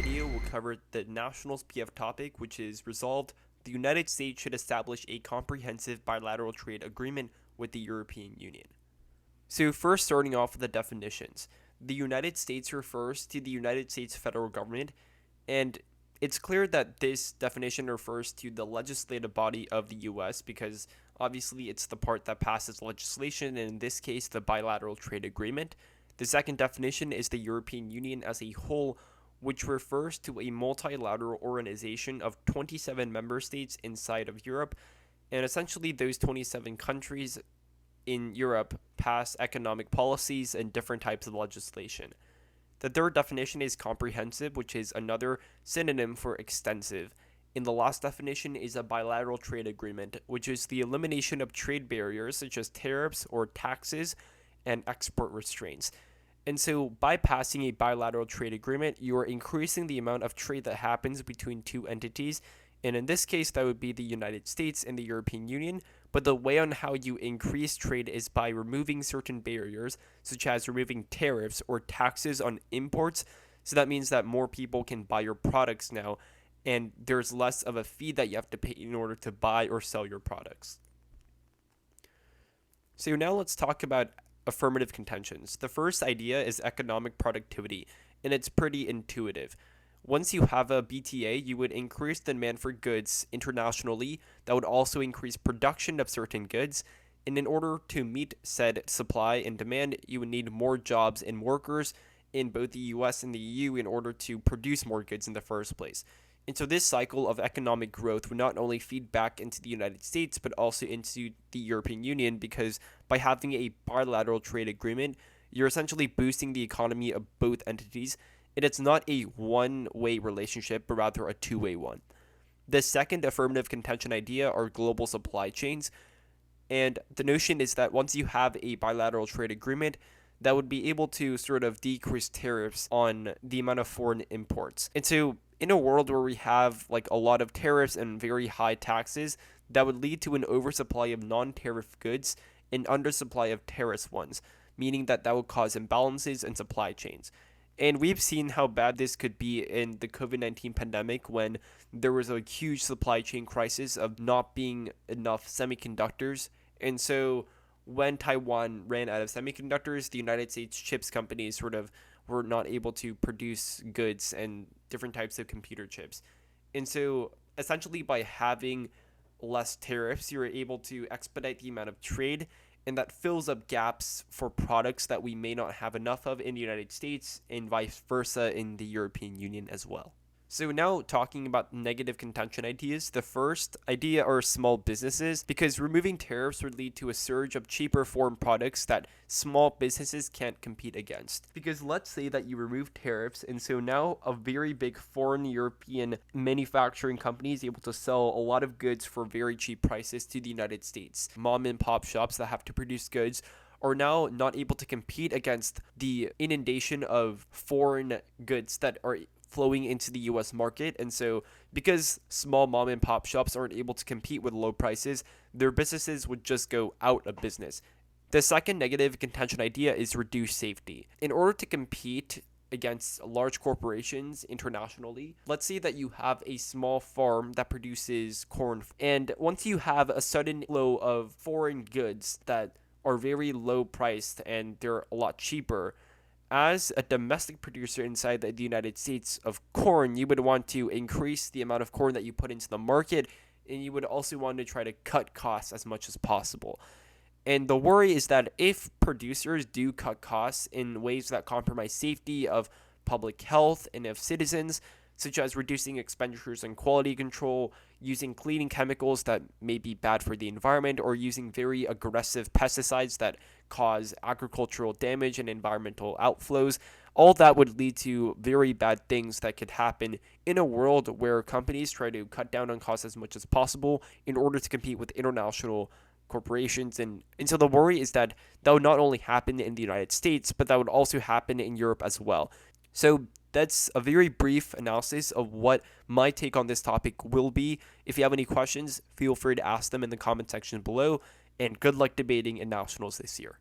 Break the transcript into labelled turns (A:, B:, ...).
A: video, we'll cover the Nationals PF topic, which is resolved. The United States should establish a comprehensive bilateral trade agreement with the European Union. So first, starting off with the definitions. The United States refers to the United States federal government, and it's clear that this definition refers to the legislative body of the US because obviously it's the part that passes legislation, and in this case, the bilateral trade agreement. The second definition is the European Union as a whole, which refers to a multilateral organization of 27 member states inside of Europe, and essentially those 27 countries in Europe pass economic policies and different types of legislation. The third definition is comprehensive, which is another synonym for extensive. And the last definition is a bilateral trade agreement, which is the elimination of trade barriers such as tariffs or taxes and export restraints. And so by passing a bilateral trade agreement, you are increasing the amount of trade that happens between two entities. And in this case, that would be the United States and the European Union. But the way on how you increase trade is by removing certain barriers, such as removing tariffs or taxes on imports. So that means that more people can buy your products now, and there's less of a fee that you have to pay in order to buy or sell your products. So now let's talk about affirmative contentions. The first idea is economic productivity, and it's pretty intuitive. Once you have a BTA, you would increase the demand for goods internationally. That would also increase production of certain goods. And in order to meet said supply and demand, you would need more jobs and workers in both the US and the EU in order to produce more goods in the first place. And so this cycle of economic growth would not only feed back into the United States, but also into the European Union, because by having a bilateral trade agreement, you're essentially boosting the economy of both entities. And it's not a one-way relationship, but rather a two-way one. The second affirmative contention idea are global supply chains. And the notion is that once you have a bilateral trade agreement, that would be able to sort of decrease tariffs on the amount of foreign imports. And so in a world where we have like a lot of tariffs and very high taxes, that would lead to an oversupply of non-tariff goods and undersupply of tariff ones, meaning that would cause imbalances in supply chains. And we've seen how bad this could be in the COVID-19 pandemic when there was a huge supply chain crisis of not being enough semiconductors. And so when Taiwan ran out of semiconductors, the United States chips companies sort of were not able to produce goods and different types of computer chips. And so essentially by having less tariffs, you're able to expedite the amount of trade, and that fills up gaps for products that we may not have enough of in the United States and vice versa in the European Union as well. So now talking about negative contention ideas, the first idea are small businesses, because removing tariffs would lead to a surge of cheaper foreign products that small businesses can't compete against. Because let's say that you remove tariffs, and so now a very big foreign European manufacturing company is able to sell a lot of goods for very cheap prices to the United States. Mom and pop shops that have to produce goods are now not able to compete against the inundation of foreign goods that are flowing into the US market. And so because small mom and pop shops aren't able to compete with low prices, their businesses would just go out of business. The second negative contention idea is reduced safety. In order to compete against large corporations internationally, let's say that you have a small farm that produces corn, and once you have a sudden flow of foreign goods that are very low priced and they're a lot cheaper, as a domestic producer inside the United States of corn, you would want to increase the amount of corn that you put into the market, and you would also want to try to cut costs as much as possible. And the worry is that if producers do cut costs in ways that compromise safety of public health and of citizens, such as reducing expenditures on quality control, using cleaning chemicals that may be bad for the environment, or using very aggressive pesticides that cause agricultural damage and environmental outflows, all that would lead to very bad things that could happen in a world where companies try to cut down on costs as much as possible in order to compete with international corporations. And so the worry is that would not only happen in the United States, but that would also happen in Europe as well. So that's a very brief analysis of what my take on this topic will be. If you have any questions, feel free to ask them in the comment section below, and good luck debating in nationals this year.